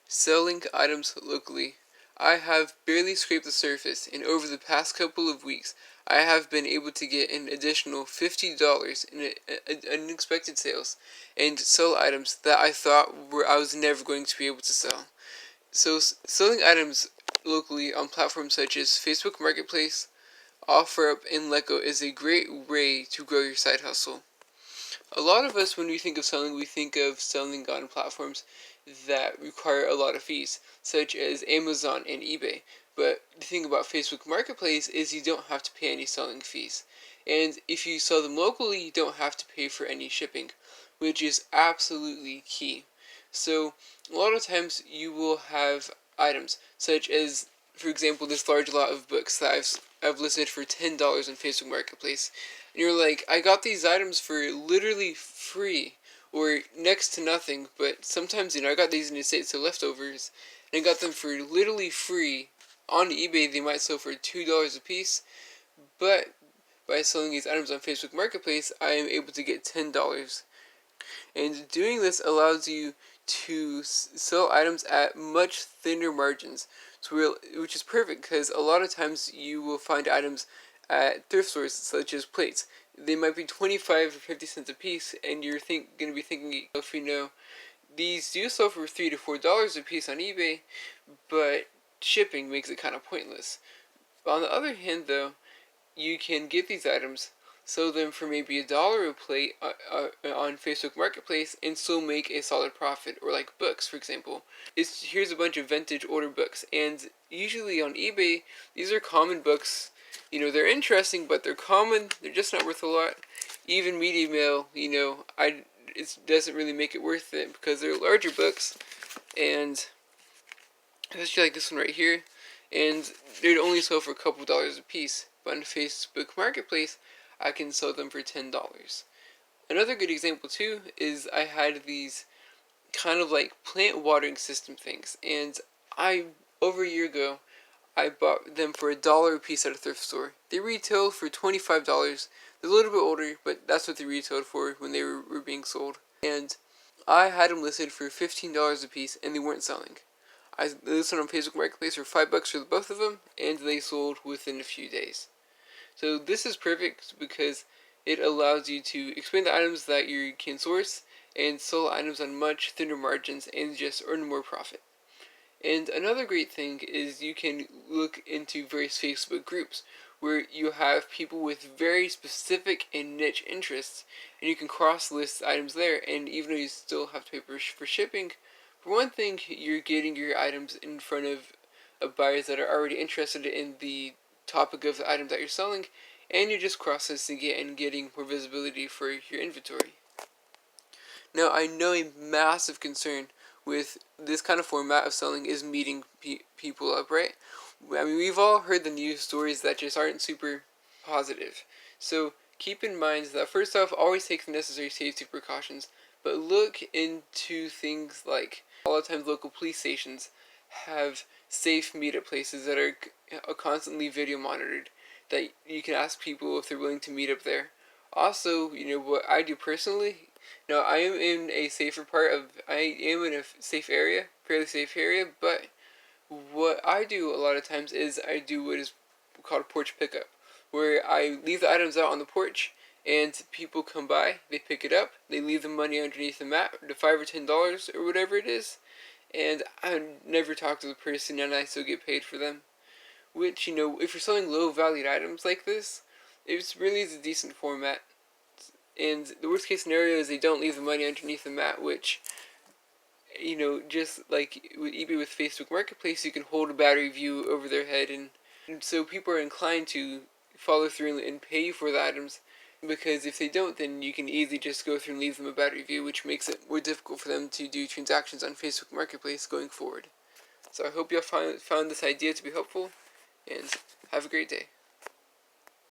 Selling items locally. I have barely scraped the surface, and over the past couple of weeks, I have been able to get an additional $50 in unexpected sales and sell items that I thought I was never going to be able to sell. So, selling items locally on platforms such as Facebook Marketplace, OfferUp, and Letgo is a great way to grow your side hustle. A lot of us, when we think of selling, we think of selling on platforms that require a lot of fees, such as Amazon and eBay. But the thing about Facebook Marketplace is you don't have to pay any selling fees. And if you sell them locally, you don't have to pay for any shipping, which is absolutely key. So, a lot of times you will have items, such as, for example, this large lot of books that I've listed for $10 on Facebook Marketplace. And you're like, I got these items for literally free or next to nothing, but sometimes, I got these in the States of leftovers, and I got them for literally free. On eBay, they might sell for $2 a piece, but by selling these items on Facebook Marketplace, I am able to get $10. And doing this allows you to sell items at much thinner margins, which is perfect because a lot of times you will find items at thrift stores such as plates. They might be 25 or 50 cents a piece, and you're going to be thinking, if these do sell for $3 to $4 a piece on eBay, but shipping makes it kind of pointless. But on the other hand, though, you can get these items, sell them for maybe $1 a plate on Facebook Marketplace, and still make a solid profit. Or like books, for example. Here's a bunch of vintage older books, and usually on eBay, these are common books. They're interesting, but they're common. They're just not worth a lot. Even Media Mail, it doesn't really make it worth it because they're larger books, and especially like this one right here, and they'd only sell for a couple dollars a piece. But on Facebook Marketplace, I can sell them for $10. Another good example too is I had these kind of like plant watering system things, and over a year ago, I bought them for $1 a piece at a thrift store. They retailed for $25. They're a little bit older, but that's what they retailed for when they were being sold. And I had them listed for $15 a piece, and they weren't selling. I listed on Facebook Marketplace for $5 for both of them, and they sold within a few days. So this is perfect because it allows you to expand the items that you can source and sell items on much thinner margins and just earn more profit. And another great thing is you can look into various Facebook groups where you have people with very specific and niche interests, and you can cross-list items there, and even though you still have to pay for shipping, for one thing, you're getting your items in front of buyers that are already interested in the topic of the item that you're selling, and you're just cross-listing it and getting more visibility for your inventory. Now, I know a massive concern with this kind of format of selling is meeting people up, right? I mean, we've all heard the news stories that just aren't super positive. So keep in mind that first off, always take the necessary safety precautions, but look into things like a lot of times local police stations have safe meetup places that are constantly video monitored, that you can ask people if they're willing to meet up there. Also, what I do personally, now I am in a safe area, fairly safe area, but what I do a lot of times is I do what is called porch pickup, where I leave the items out on the porch, and people come by, they pick it up, they leave the money underneath the mat, the $5 or $10 or whatever it is, and I never talk to the person, and I still get paid for them. Which, if you're selling low-valued items like this, it really is a decent format. And the worst case scenario is they don't leave the money underneath the mat, which, just like with eBay with Facebook Marketplace, you can hold a bad review over their head, and so people are inclined to follow through and pay you for the items, because if they don't, then you can easily just go through and leave them a bad review, which makes it more difficult for them to do transactions on Facebook Marketplace going forward. So I hope you all found this idea to be helpful, and have a great day.